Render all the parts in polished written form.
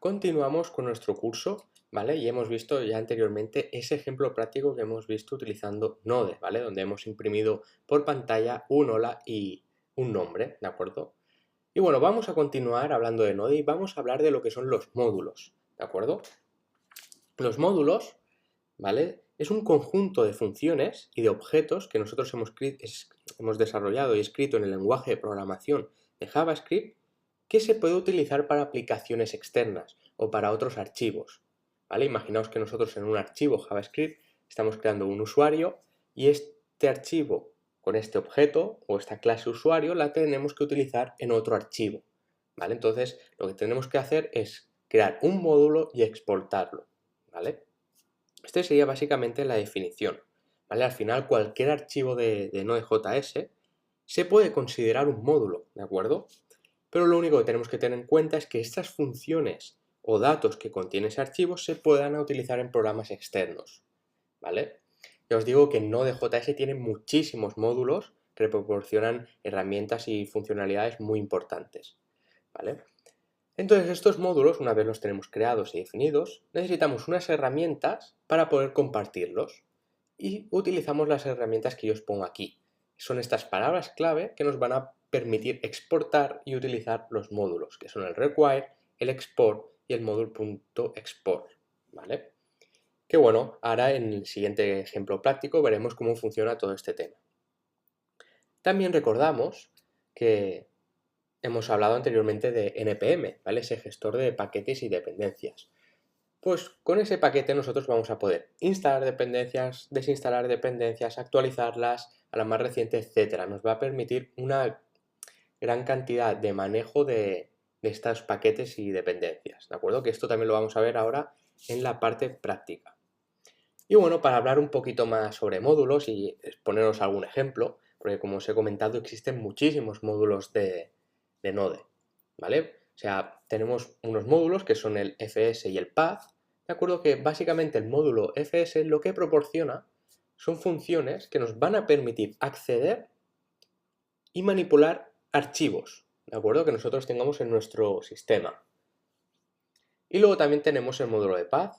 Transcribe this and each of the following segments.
Continuamos con nuestro curso, ¿vale? Y hemos visto ya anteriormente ese ejemplo práctico que hemos visto utilizando Node, ¿vale? Donde hemos imprimido por pantalla un hola y un nombre, ¿de acuerdo? Y bueno, vamos a continuar hablando de Node y vamos a hablar de lo que son los módulos, ¿de acuerdo? Los módulos, ¿vale? Es un conjunto de funciones y de objetos que nosotros hemos desarrollado y escrito en el lenguaje de programación de JavaScript que se puede utilizar para aplicaciones externas o para otros archivos, ¿vale? Imaginaos que nosotros en un archivo JavaScript estamos creando un usuario y este archivo con este objeto o esta clase usuario la tenemos que utilizar en otro archivo, ¿vale? Entonces lo que tenemos que hacer es crear un módulo y exportarlo, ¿vale? Esta sería básicamente la definición, ¿vale? Al final cualquier archivo de Node.js se puede considerar un módulo, ¿de acuerdo? Pero lo único que tenemos que tener en cuenta es que estas funciones o datos que contiene ese archivo se puedan utilizar en programas externos, ¿vale? Ya os digo que Node.js tiene muchísimos módulos que proporcionan herramientas y funcionalidades muy importantes, ¿vale? Entonces estos módulos, una vez los tenemos creados y definidos, necesitamos unas herramientas para poder compartirlos y utilizamos las herramientas que yo os pongo aquí. Son estas palabras clave que nos van a permitir exportar y utilizar los módulos, que son el require, el export y el módulo.export, ¿vale? Que bueno, ahora en el siguiente ejemplo práctico veremos cómo funciona todo este tema. También recordamos que hemos hablado anteriormente de NPM, ¿vale? Ese gestor de paquetes y dependencias. Pues con ese paquete nosotros vamos a poder instalar dependencias, desinstalar dependencias, actualizarlas a la más reciente, etcétera. Nos va a permitir una gran cantidad de manejo de estos paquetes y dependencias, ¿de acuerdo? Que esto también lo vamos a ver ahora en la parte práctica. Y bueno, para hablar un poquito más sobre módulos y poneros algún ejemplo, porque como os he comentado existen muchísimos módulos de Node, ¿vale? O sea, tenemos unos módulos que son el FS y el path, de acuerdo que básicamente el módulo FS lo que proporciona son funciones que nos van a permitir acceder y manipular archivos, ¿de acuerdo? Que nosotros tengamos en nuestro sistema. Y luego también tenemos el módulo de path,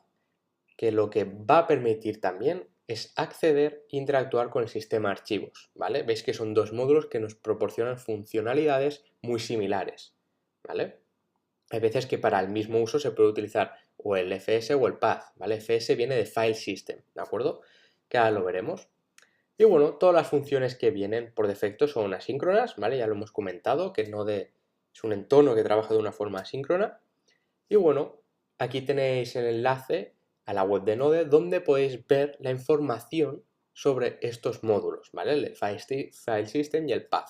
que lo que va a permitir también es acceder e interactuar con el sistema de archivos, ¿vale? Veis que son dos módulos que nos proporcionan funcionalidades muy similares, ¿vale? Hay veces que para el mismo uso se puede utilizar o el FS o el path, ¿vale? FS viene de File System, ¿de acuerdo? Que ahora lo veremos. Y bueno, todas las funciones que vienen por defecto son asíncronas, ¿vale? Ya lo hemos comentado, que es un entorno que trabaja de una forma asíncrona. Y bueno, aquí tenéis el enlace a la web de Node donde podéis ver la información sobre estos módulos, ¿vale? El File System y el Path.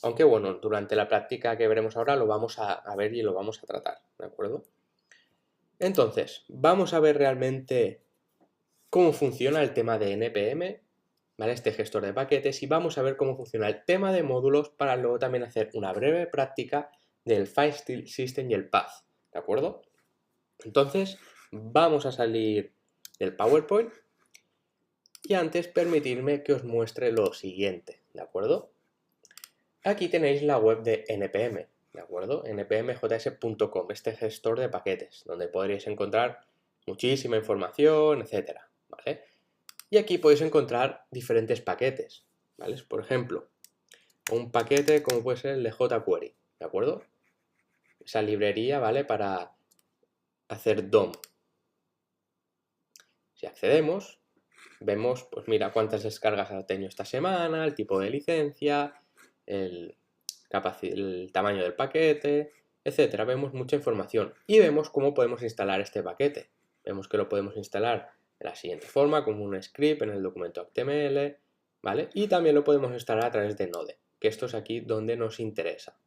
Aunque bueno, durante la práctica que veremos ahora lo vamos a ver y lo vamos a tratar, ¿de acuerdo? Entonces, vamos a ver realmente cómo funciona el tema de NPM, ¿vale? Este gestor de paquetes, y vamos a ver cómo funciona el tema de módulos para luego también hacer una breve práctica del File System y el Path, ¿de acuerdo? Entonces, vamos a salir del PowerPoint y antes permitirme que os muestre lo siguiente, ¿de acuerdo? Aquí tenéis la web de NPM, ¿de acuerdo? npmjs.com, este gestor de paquetes, donde podréis encontrar muchísima información, etcétera, ¿vale? Y aquí podéis encontrar diferentes paquetes, ¿vale? Por ejemplo, un paquete como puede ser el de jQuery, ¿de acuerdo? Esa librería, ¿vale? Para hacer DOM. Si accedemos, vemos, pues mira, cuántas descargas ha tenido esta semana, el tipo de licencia, el tamaño del paquete, etcétera. Vemos mucha información y vemos cómo podemos instalar este paquete. Vemos que lo podemos instalar de la siguiente forma, como un script en el documento HTML, ¿vale? Y también lo podemos instalar a través de Node, que esto es aquí donde nos interesa.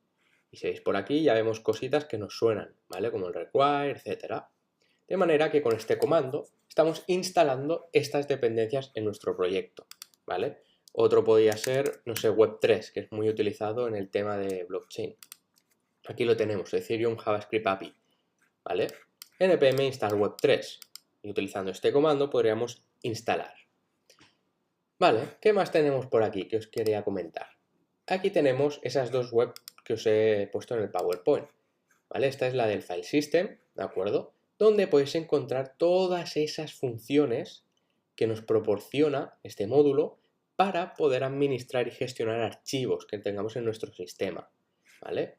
Y si veis por aquí ya vemos cositas que nos suenan, ¿vale? Como el require, etcétera. De manera que con este comando estamos instalando estas dependencias en nuestro proyecto, ¿vale? Otro podría ser, no sé, Web3, que es muy utilizado en el tema de blockchain. Aquí lo tenemos, Ethereum JavaScript API, ¿vale? npm install web3 y utilizando este comando podríamos instalar. Vale, ¿qué más tenemos por aquí que os quería comentar? Aquí tenemos esas dos webs que os he puesto en el PowerPoint, ¿vale? Esta es la del File System, ¿de acuerdo? Donde podéis encontrar todas esas funciones que nos proporciona este módulo para poder administrar y gestionar archivos que tengamos en nuestro sistema, ¿vale?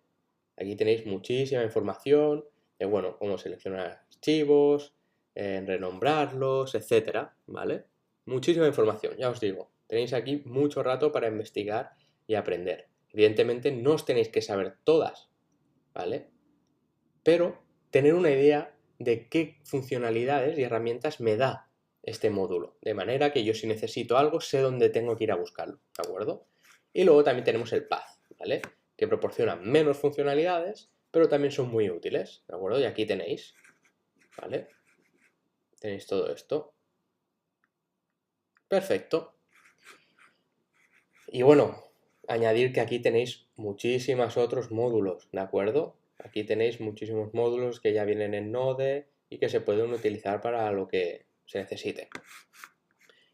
Aquí tenéis muchísima información de, bueno, cómo seleccionar archivos, renombrarlos, etcétera, ¿vale? Muchísima información, ya os digo. Tenéis aquí mucho rato para investigar y aprender. Evidentemente no os tenéis que saber todas, ¿vale? Pero tener una idea de qué funcionalidades y herramientas me da este módulo, de manera que yo si necesito algo sé dónde tengo que ir a buscarlo, ¿de acuerdo? Y luego también tenemos el path, ¿vale? Que proporciona menos funcionalidades, pero también son muy útiles, ¿de acuerdo? Y aquí tenéis, ¿vale? Tenéis todo esto. Perfecto. Y bueno, añadir que aquí tenéis muchísimos otros módulos, ¿de acuerdo? Aquí tenéis muchísimos módulos que ya vienen en Node y que se pueden utilizar para lo que se necesite.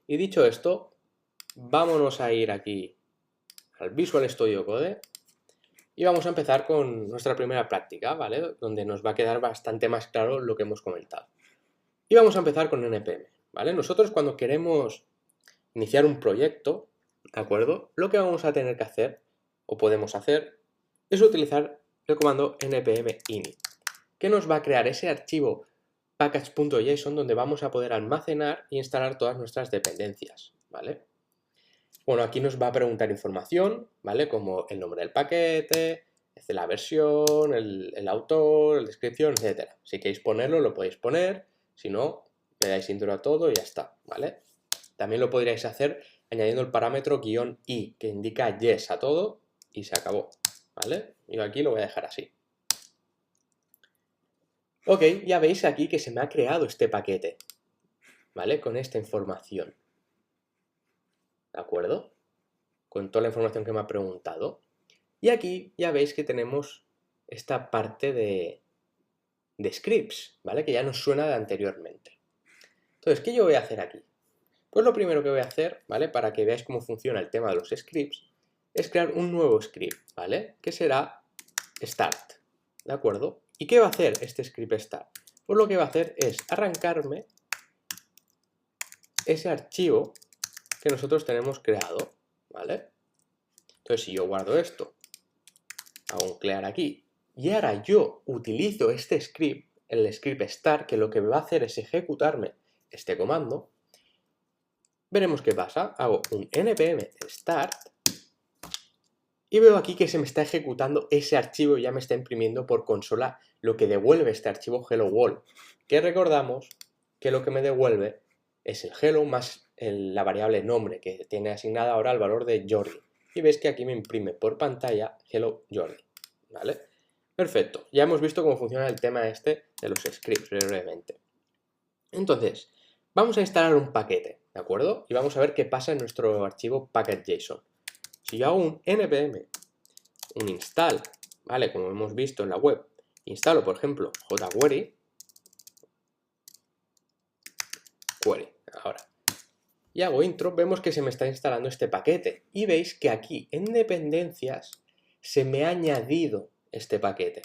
Y dicho esto, vámonos a ir aquí al Visual Studio Code y vamos a empezar con nuestra primera práctica, ¿vale? Donde nos va a quedar bastante más claro lo que hemos comentado. Y vamos a empezar con NPM, ¿vale? Nosotros cuando queremos iniciar un proyecto, ¿de acuerdo? Lo que vamos a tener que hacer, o podemos hacer, es utilizar el comando npm init, que nos va a crear ese archivo package.json donde vamos a poder almacenar e instalar todas nuestras dependencias, ¿vale? Bueno, aquí nos va a preguntar información, ¿vale? Como el nombre del paquete, la versión, el autor, la descripción, etc. Si queréis ponerlo, lo podéis poner, si no, le dais intro a todo y ya está, ¿vale? También lo podríais hacer añadiendo el parámetro "-i", que indica yes a todo y se acabó, ¿vale? Yo aquí lo voy a dejar así. Ok, ya veis aquí que se me ha creado este paquete, ¿vale? Con esta información, ¿de acuerdo? Con toda la información que me ha preguntado. Y aquí ya veis que tenemos esta parte de scripts, ¿vale? Que ya nos suena de anteriormente. Entonces, ¿qué yo voy a hacer aquí? Pues lo primero que voy a hacer, ¿vale? Para que veáis cómo funciona el tema de los scripts, es crear un nuevo script, ¿vale? Que será start, ¿de acuerdo? ¿Y qué va a hacer este script start? Pues lo que va a hacer es arrancarme ese archivo que nosotros tenemos creado, ¿vale? Entonces, si yo guardo esto, hago un clear aquí, y ahora yo utilizo este script, el script start, que lo que me va a hacer es ejecutarme este comando, veremos qué pasa. Hago un npm start y veo aquí que se me está ejecutando ese archivo y ya me está imprimiendo por consola lo que devuelve este archivo hello world, que recordamos que lo que me devuelve es el hello más la variable nombre que tiene asignada ahora el valor de Jordi. Y veis que aquí me imprime por pantalla hello Jordi, ¿vale? Perfecto, ya hemos visto cómo funciona el tema este de los scripts brevemente. Entonces, vamos a instalar un paquete, ¿de acuerdo? Y vamos a ver qué pasa en nuestro archivo package.json. Si yo hago un npm, un install, ¿vale? Como hemos visto en la web, instalo, por ejemplo, jquery, ahora, y hago intro, vemos que se me está instalando este paquete. Y veis que aquí, en dependencias, se me ha añadido este paquete,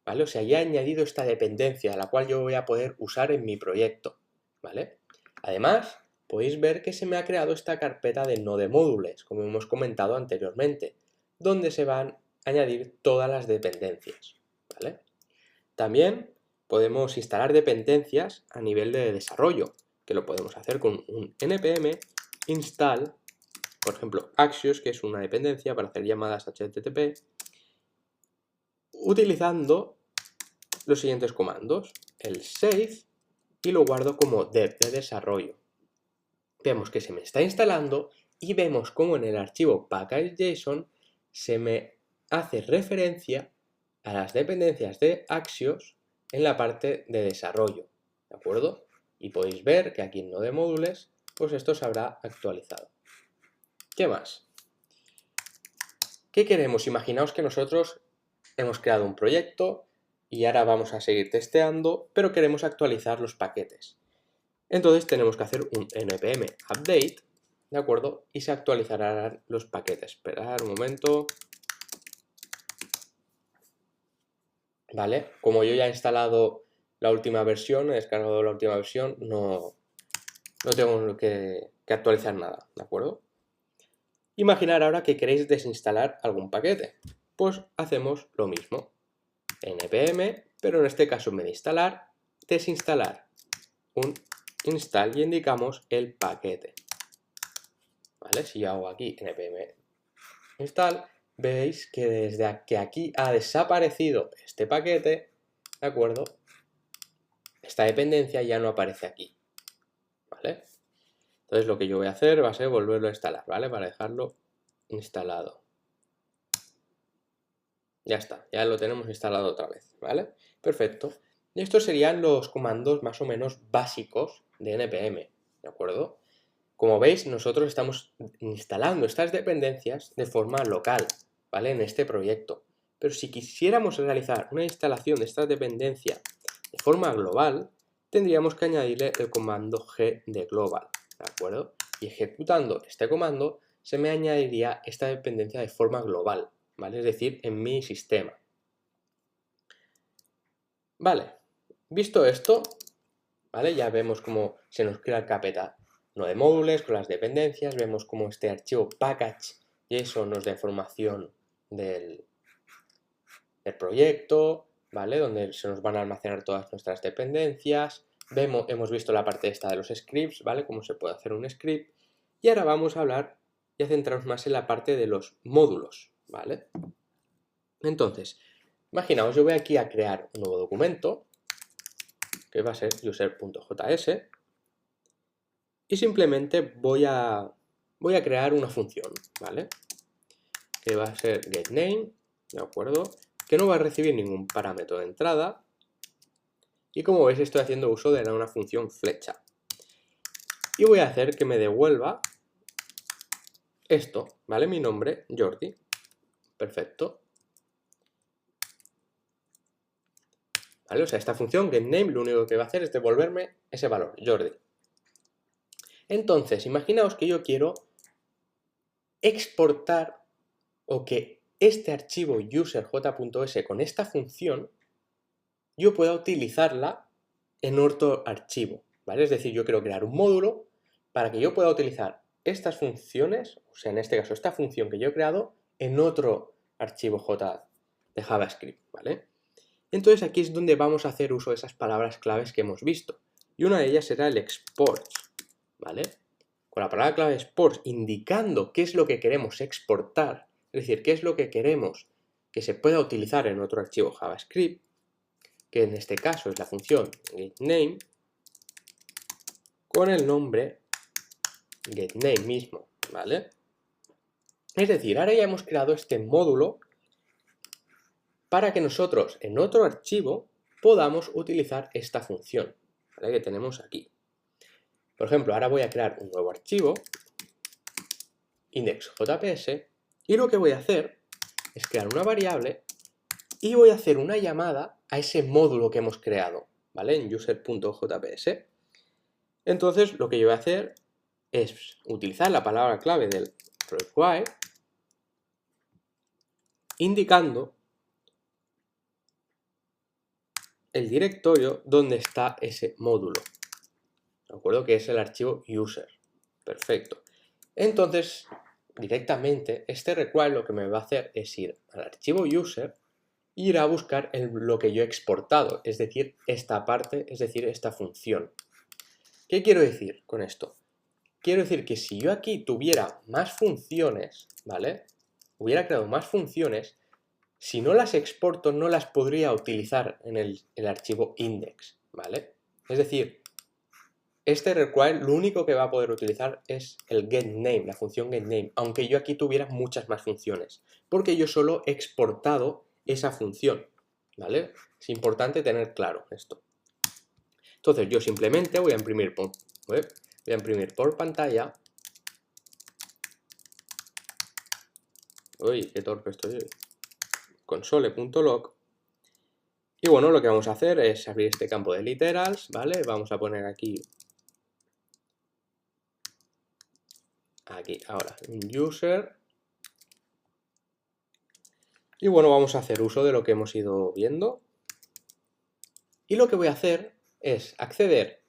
¿vale? O sea, ya he añadido esta dependencia, la cual yo voy a poder usar en mi proyecto, ¿vale? Además, podéis ver que se me ha creado esta carpeta de Node Modules, como hemos comentado anteriormente, donde se van a añadir todas las dependencias, ¿vale? También podemos instalar dependencias a nivel de desarrollo, que lo podemos hacer con un npm install, por ejemplo, Axios, que es una dependencia para hacer llamadas HTTP, utilizando los siguientes comandos, el save, y lo guardo como dev de desarrollo. Vemos que se me está instalando y vemos como en el archivo package.json se me hace referencia a las dependencias de Axios en la parte de desarrollo, ¿de acuerdo? Y podéis ver que aquí en Node Modules, pues esto se habrá actualizado. ¿Qué más? ¿Qué queremos? Imaginaos que nosotros hemos creado un proyecto y ahora vamos a seguir testeando, pero queremos actualizar los paquetes. Entonces tenemos que hacer un npm update, ¿de acuerdo? Y se actualizarán los paquetes. Esperar un momento. Vale, como yo ya he instalado la última versión, he descargado la última versión, no tengo que actualizar nada, ¿de acuerdo? Imaginar ahora que queréis desinstalar algún paquete. Pues hacemos lo mismo. npm, pero en este caso en vez de instalar, desinstalar un install y indicamos el paquete. ¿Vale? Si yo hago aquí npm install, veis que desde que aquí ha desaparecido este paquete, ¿de acuerdo? Esta dependencia ya no aparece aquí, ¿vale? Entonces lo que yo voy a hacer va a ser volverlo a instalar, ¿vale? Para dejarlo instalado. Ya está, ya lo tenemos instalado otra vez, ¿vale? Perfecto. Y estos serían los comandos más o menos básicos de npm, ¿de acuerdo? Como veis, nosotros estamos instalando estas dependencias de forma local, ¿vale? En este proyecto. Pero si quisiéramos realizar una instalación de esta dependencia de forma global, tendríamos que añadirle el comando g de global, ¿de acuerdo? Y ejecutando este comando, se me añadiría esta dependencia de forma global, ¿vale? Es decir, en mi sistema. Vale, visto esto, ¿vale? Ya vemos cómo se nos crea el carpeta no de módulos con las dependencias, vemos cómo este archivo package y eso nos da información del proyecto, ¿vale? Donde se nos van a almacenar todas nuestras dependencias. Hemos visto la parte esta de los scripts, ¿vale? Cómo se puede hacer un script. Y ahora vamos a hablar y a centrarnos más en la parte de los módulos, ¿vale? Entonces, imaginaos, yo voy aquí a crear un nuevo documento, que va a ser user.js, y simplemente voy a crear una función, ¿vale? Que va a ser getName, ¿de acuerdo? Que no va a recibir ningún parámetro de entrada. Y como veis, estoy haciendo uso de una función flecha. Y voy a hacer que me devuelva esto, ¿vale? Mi nombre, Jordi. Perfecto. ¿Vale? O sea, esta función getName lo único que va a hacer es devolverme ese valor, Jordi. Entonces, imaginaos que yo quiero exportar o que este archivo user.j.s con esta función yo pueda utilizarla en otro archivo, ¿vale? Es decir, yo quiero crear un módulo para que yo pueda utilizar estas funciones, o sea, en este caso esta función que yo he creado, en otro archivo J de JavaScript, ¿vale? Entonces aquí es donde vamos a hacer uso de esas palabras claves que hemos visto. Y una de ellas será el export, ¿vale? Con la palabra clave export indicando qué es lo que queremos exportar, es decir, qué es lo que queremos que se pueda utilizar en otro archivo JavaScript, que en este caso es la función getName, con el nombre getName mismo, ¿vale? Es decir, ahora ya hemos creado este módulo para que nosotros en otro archivo podamos utilizar esta función, ¿vale? Que tenemos aquí. Por ejemplo, ahora voy a crear un nuevo archivo, index.js, y lo que voy a hacer es crear una variable y voy a hacer una llamada a ese módulo que hemos creado, ¿vale? En user.js. Entonces, lo que yo voy a hacer es utilizar la palabra clave del require, indicando el directorio donde está ese módulo, ¿de acuerdo? Que es el archivo user. Perfecto. Entonces, directamente, este require lo que me va a hacer es ir al archivo user e ir a buscar lo que yo he exportado, es decir, esta parte, es decir, esta función. ¿Qué quiero decir con esto? Quiero decir que si yo aquí tuviera más funciones, ¿vale? Hubiera creado más funciones, si no las exporto no las podría utilizar en el archivo index, ¿vale? Es decir, este require lo único que va a poder utilizar es el getName, la función getName, aunque yo aquí tuviera muchas más funciones, porque yo solo he exportado esa función, ¿vale? Es importante tener claro esto. Entonces yo simplemente voy a imprimir por pantalla. Uy, qué torpe estoy. Console.log. Y bueno, lo que vamos a hacer es abrir este campo de literals, ¿vale? Vamos a poner aquí, ahora, un user. Y bueno, vamos a hacer uso de lo que hemos ido viendo. Y lo que voy a hacer es acceder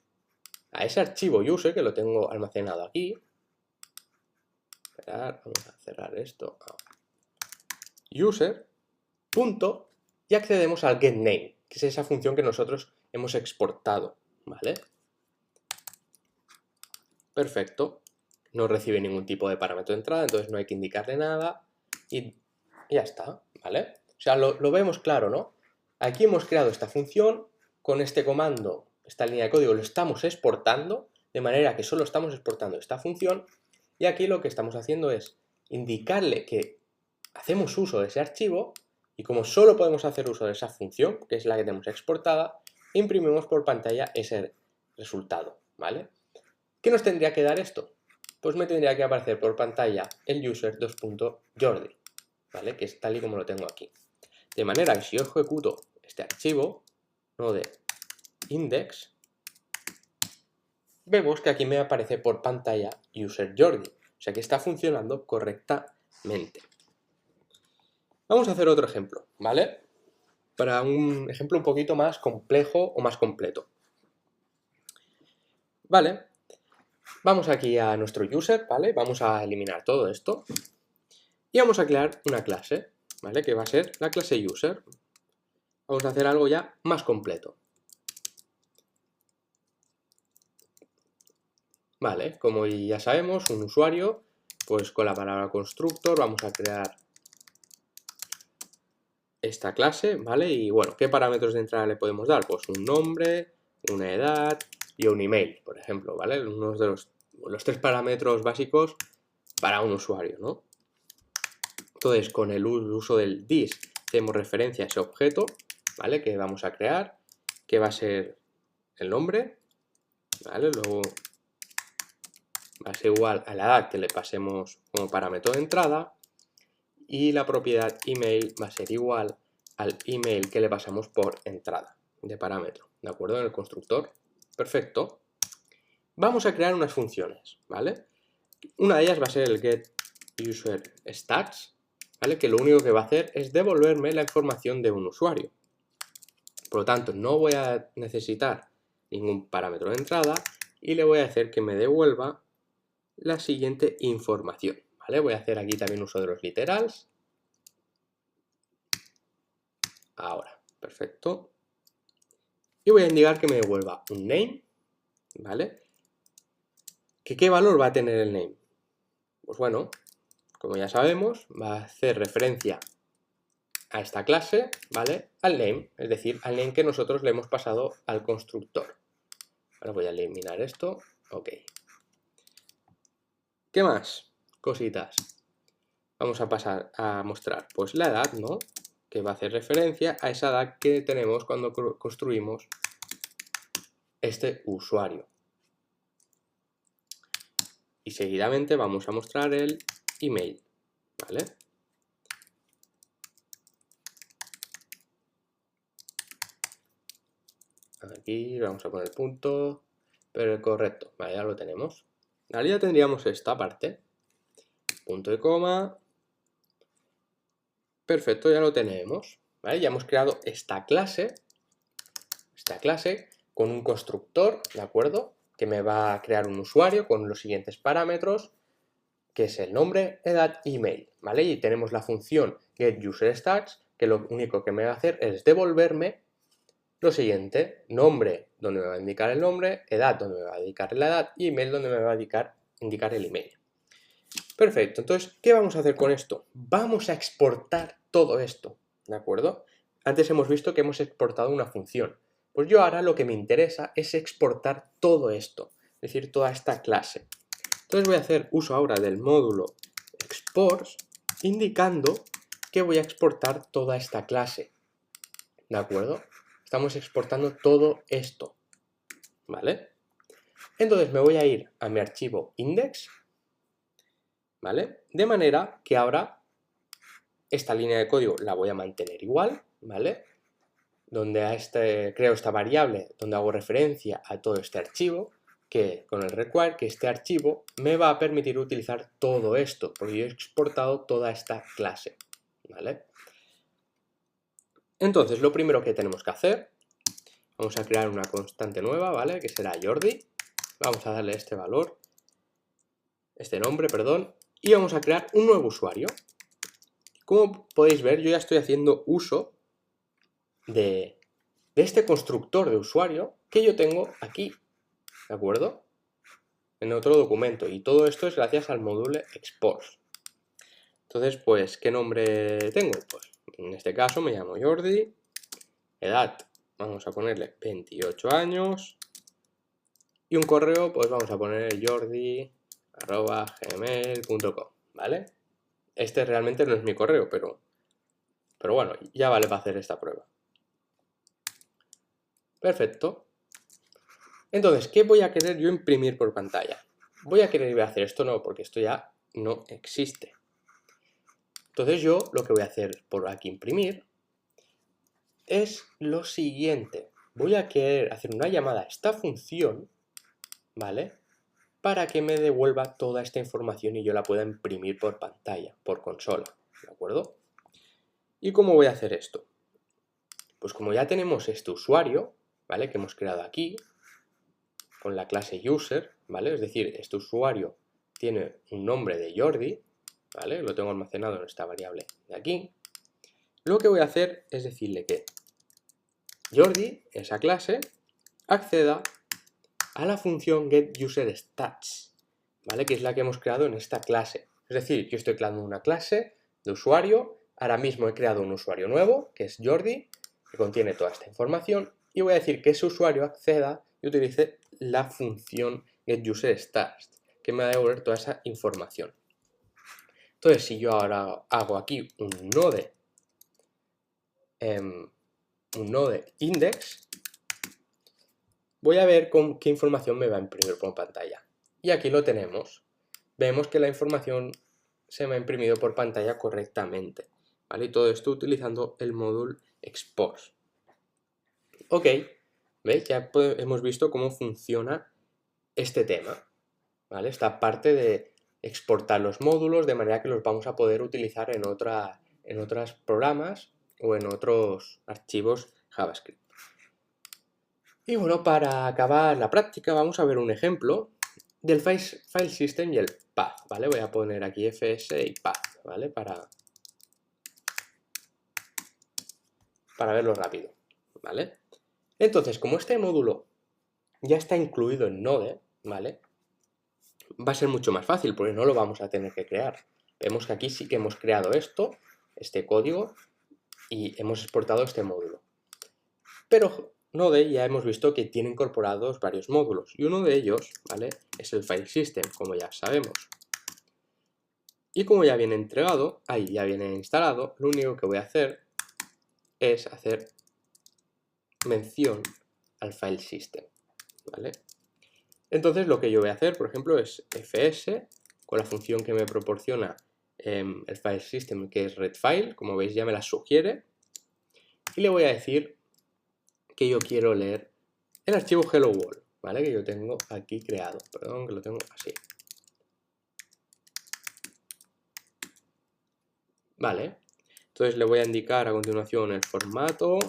a ese archivo user, que lo tengo almacenado aquí. Esperar, vamos a cerrar esto. User, punto, y accedemos al getName, que es esa función que nosotros hemos exportado, ¿vale? Perfecto. No recibe ningún tipo de parámetro de entrada, entonces no hay que indicarle nada y ya está, ¿vale? O sea, lo vemos claro, ¿no? Aquí hemos creado esta función, con este comando, esta línea de código, lo estamos exportando, de manera que solo estamos exportando esta función, y aquí lo que estamos haciendo es indicarle que hacemos uso de ese archivo, y como solo podemos hacer uso de esa función, que es la que tenemos exportada, imprimimos por pantalla ese resultado, ¿vale? ¿Qué nos tendría que dar esto? Pues me tendría que aparecer por pantalla el user.jordi, ¿vale? Que es tal y como lo tengo aquí. De manera que si yo ejecuto este archivo, node index, vemos que aquí me aparece por pantalla user.jordi, o sea que está funcionando correctamente. Vamos a hacer otro ejemplo, ¿vale? Para un ejemplo un poquito más complejo o más completo. Vale, vamos aquí a nuestro user, ¿vale? Vamos a eliminar todo esto y vamos a crear una clase, ¿vale? Que va a ser la clase user. Vamos a hacer algo ya más completo. Vale, como ya sabemos, un usuario, pues con la palabra constructor vamos a crear esta clase, ¿vale? Y bueno, ¿qué parámetros de entrada le podemos dar? Pues un nombre, una edad y un email, por ejemplo, ¿vale? Uno de los 3 parámetros básicos para un usuario, ¿no? Entonces, con el uso del this hacemos referencia a ese objeto, ¿vale? Que vamos a crear, que va a ser el nombre, ¿vale? Luego va a ser igual a la edad que le pasemos como parámetro de entrada, y la propiedad email va a ser igual al email que le pasamos por entrada de parámetro, ¿de acuerdo? En el constructor. Perfecto. Vamos a crear unas funciones, ¿vale? Una de ellas va a ser el getUserStats, ¿vale? Que lo único que va a hacer es devolverme la información de un usuario. Por lo tanto, no voy a necesitar ningún parámetro de entrada y le voy a hacer que me devuelva la siguiente información, ¿vale? Voy a hacer aquí también uso de los literals. Ahora, perfecto. Y voy a indicar que me devuelva un name, ¿vale? ¿Qué valor va a tener el name? Pues bueno, como ya sabemos, va a hacer referencia a esta clase, ¿vale? Al name, es decir, al name que nosotros le hemos pasado al constructor. Ahora voy a eliminar esto. Ok. ¿Qué más? Cositas. Vamos a pasar a mostrar pues la edad, ¿no? Que va a hacer referencia a esa edad que tenemos cuando construimos este usuario. Y seguidamente vamos a mostrar el email, ¿vale? Aquí vamos a poner punto, pero correcto, vale, ya lo tenemos. Ahora ya tendríamos esta parte, punto y coma. Perfecto, ya lo tenemos, ¿vale? Ya hemos creado esta clase con un constructor, ¿de acuerdo? Que me va a crear un usuario con los siguientes parámetros, que es el nombre, edad, email, ¿vale? Y tenemos la función getUserStats, que lo único que me va a hacer es devolverme lo siguiente: nombre, donde me va a indicar el nombre, edad, donde me va a indicar la edad, y email, donde me va a indicar el email. Perfecto, entonces, ¿qué vamos a hacer con esto? Vamos a exportar todo esto, ¿de acuerdo? Antes hemos visto que hemos exportado una función. Pues yo ahora lo que me interesa es exportar todo esto, es decir, toda esta clase. Entonces voy a hacer uso ahora del módulo exports, indicando que voy a exportar toda esta clase, ¿de acuerdo? Estamos exportando todo esto, ¿vale? Entonces me voy a ir a mi archivo index, ¿vale? De manera que ahora esta línea de código la voy a mantener igual, ¿vale? Donde creo esta variable, donde hago referencia a todo este archivo, que con el require, que este archivo me va a permitir utilizar todo esto, porque yo he exportado toda esta clase, ¿vale? Entonces, lo primero que tenemos que hacer Vamos a crear una constante nueva, ¿vale? Que será Jordi. Vamos a darle este valor, este nombre, perdón. Y vamos a crear un nuevo usuario. Como podéis ver, yo ya estoy haciendo uso de este constructor de usuario que yo tengo aquí, ¿de acuerdo? En otro documento. Y todo esto es gracias al módulo export. Entonces, pues, ¿qué nombre tengo? Pues, en este caso me llamo Jordi. Edad, vamos a ponerle 28 años. Y un correo, pues vamos a poner jordi@gmail.com, ¿vale? Este realmente no es mi correo, pero bueno, ya vale para hacer esta prueba. Perfecto. Entonces, ¿qué voy a querer yo imprimir por pantalla? Voy a querer hacer esto, no, porque esto ya no existe. Entonces yo lo que voy a hacer por aquí imprimir es lo siguiente. Voy a querer hacer una llamada a esta función, ¿vale? Para que me devuelva toda esta información y yo la pueda imprimir por pantalla, por consola, ¿de acuerdo? ¿Y cómo voy a hacer esto? Pues como ya tenemos este usuario, ¿vale? Que hemos creado aquí, con la clase user, ¿vale? Es decir, este usuario tiene un nombre de Jordi, ¿vale? Lo tengo almacenado en esta variable de aquí. Lo que voy a hacer es decirle que Jordi, esa clase, acceda a la función getUserStats, ¿vale? Que es la que hemos creado en esta clase. Es decir, yo estoy creando una clase de usuario, ahora mismo he creado un usuario nuevo, que es Jordi, que contiene toda esta información, y voy a decir que ese usuario acceda y utilice la función getUserStats, que me va a devolver toda esa información. Entonces, si yo ahora hago aquí un node index, voy a ver con qué información me va a imprimir por pantalla. Y aquí lo tenemos. Vemos que la información se me ha imprimido por pantalla correctamente, ¿vale? Y todo esto utilizando el módulo export. Ok, ¿veis? Ya hemos visto cómo funciona este tema, ¿vale? Esta parte de exportar los módulos de manera que los vamos a poder utilizar en otros programas o en otros archivos JavaScript. Y bueno, para acabar la práctica vamos a ver un ejemplo del file system y el path, ¿vale? Voy a poner aquí fs y path, ¿vale? Para verlo rápido, ¿vale? Entonces, como este módulo ya está incluido en Node, ¿vale? Va a ser mucho más fácil porque no lo vamos a tener que crear. Vemos que aquí sí que hemos creado esto, este código, y hemos exportado este módulo. Pero Node ya hemos visto que tiene incorporados varios módulos y uno de ellos, ¿vale? Es el file system, como ya sabemos. Y como ya viene entregado, ahí ya viene instalado, lo único que voy a hacer es hacer mención al file system, ¿vale? Entonces lo que yo voy a hacer, por ejemplo, es fs con la función que me proporciona el file system, que es readFile, como veis ya me la sugiere, y le voy a decir que yo quiero leer el archivo hello world, ¿vale? Que yo tengo aquí creado, perdón, que lo tengo así. Vale, entonces le voy a indicar a continuación el formato,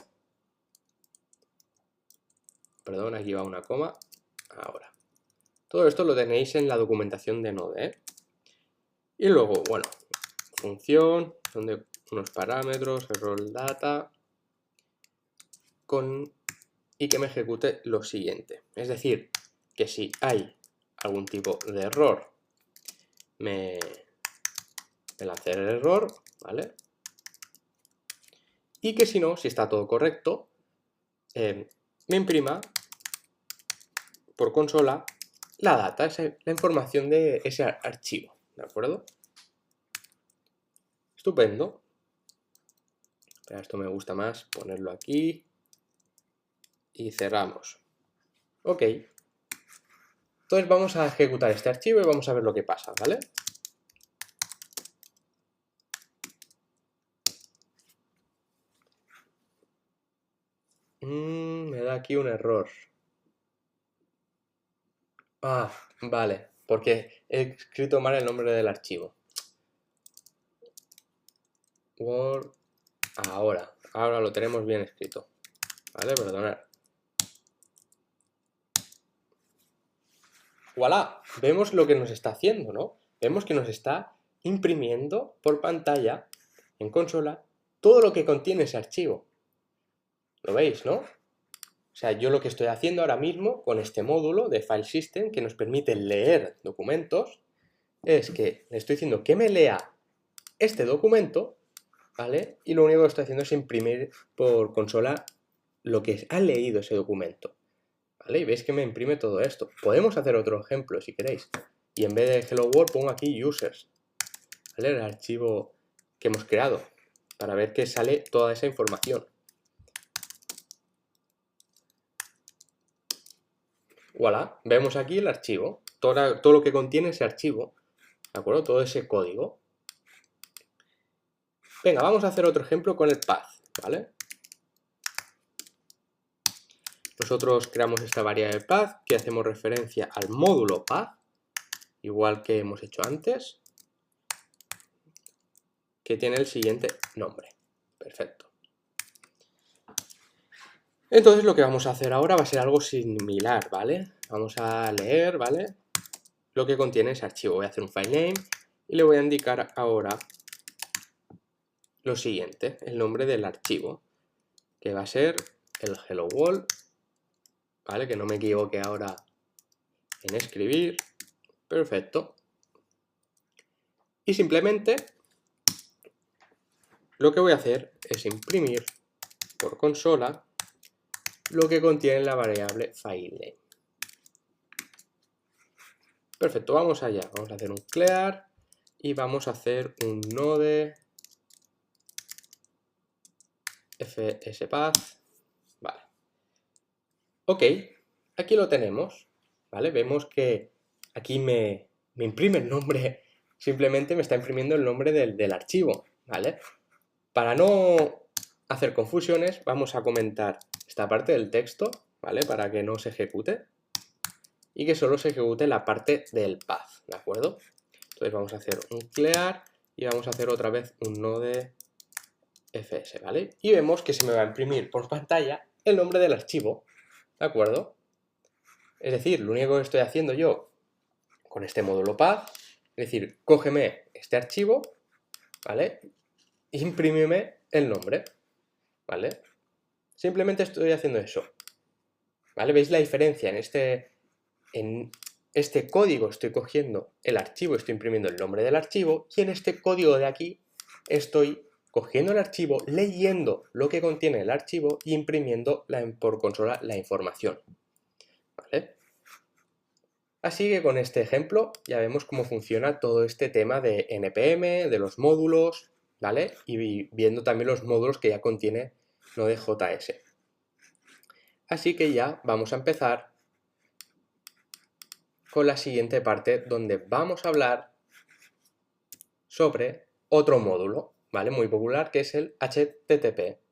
perdón, aquí va una coma, ahora. Todo esto lo tenéis en la documentación de Node, ¿eh? Y luego, bueno, función, donde unos parámetros, error data, y que me ejecute lo siguiente. Es decir, que si hay algún tipo de error, me lance el error, ¿vale? Y que si no, si está todo correcto, me imprima por consola la data, la información de ese archivo, ¿de acuerdo? Estupendo. Pero esto me gusta más ponerlo aquí y cerramos. Ok. Entonces vamos a ejecutar este archivo y vamos a ver lo que pasa, ¿vale? Me da aquí un error. Ah, vale, porque he escrito mal el nombre del archivo. Word, ahora lo tenemos bien escrito. Vale, perdonad. ¡Voilà! Vemos lo que nos está haciendo, ¿no? Vemos que nos está imprimiendo por pantalla, en consola, todo lo que contiene ese archivo. ¿Lo veis, no? O sea, yo lo que estoy haciendo ahora mismo con este módulo de File System que nos permite leer documentos es que le estoy diciendo que me lea este documento, ¿vale? Y lo único que estoy haciendo es imprimir por consola lo que ha leído ese documento, ¿vale? Y veis que me imprime todo esto. Podemos hacer otro ejemplo si queréis. Y en vez de Hello World pongo aquí Users, ¿vale? El archivo que hemos creado para ver que sale toda esa información. Voilà, vemos aquí el archivo, todo lo que contiene ese archivo, ¿de acuerdo? Todo ese código. Venga, vamos a hacer otro ejemplo con el path, ¿vale? Nosotros creamos esta variable path que hacemos referencia al módulo path, igual que hemos hecho antes, que tiene el siguiente nombre. Perfecto. Entonces lo que vamos a hacer ahora va a ser algo similar, ¿vale? Vamos a leer, ¿vale? Lo que contiene ese archivo. Voy a hacer un file name y le voy a indicar ahora lo siguiente, el nombre del archivo, que va a ser el hello world, ¿vale? Que no me equivoque ahora en escribir. Perfecto. Y simplemente lo que voy a hacer es imprimir por consola lo que contiene la variable filename. Perfecto, vamos allá. Vamos a hacer un clear y vamos a hacer un node fspath. Vale. Ok, aquí lo tenemos, ¿vale? Vemos que aquí me imprime el nombre, simplemente me está imprimiendo el nombre del archivo, ¿vale? Para no hacer confusiones, vamos a comentar esta parte del texto, ¿vale? Para que no se ejecute y que solo se ejecute la parte del path, ¿de acuerdo? Entonces vamos a hacer un clear y vamos a hacer otra vez un node fs, ¿vale? Y vemos que se me va a imprimir por pantalla el nombre del archivo, ¿de acuerdo? Es decir, lo único que estoy haciendo yo con este módulo path, es decir, cógeme este archivo, ¿vale? E imprímeme el nombre, ¿vale? Simplemente estoy haciendo eso, ¿vale? ¿Veis la diferencia? En este código estoy cogiendo el archivo, estoy imprimiendo el nombre del archivo, y en este código de aquí estoy cogiendo el archivo, leyendo lo que contiene el archivo y imprimiendo por consola la información, ¿vale? Así que con este ejemplo ya vemos cómo funciona todo este tema de NPM, de los módulos, ¿vale? Y viendo también los módulos que ya contiene Node.js. Así que ya vamos a empezar con la siguiente parte donde vamos a hablar sobre otro módulo, ¿vale? Muy popular, que es el HTTP.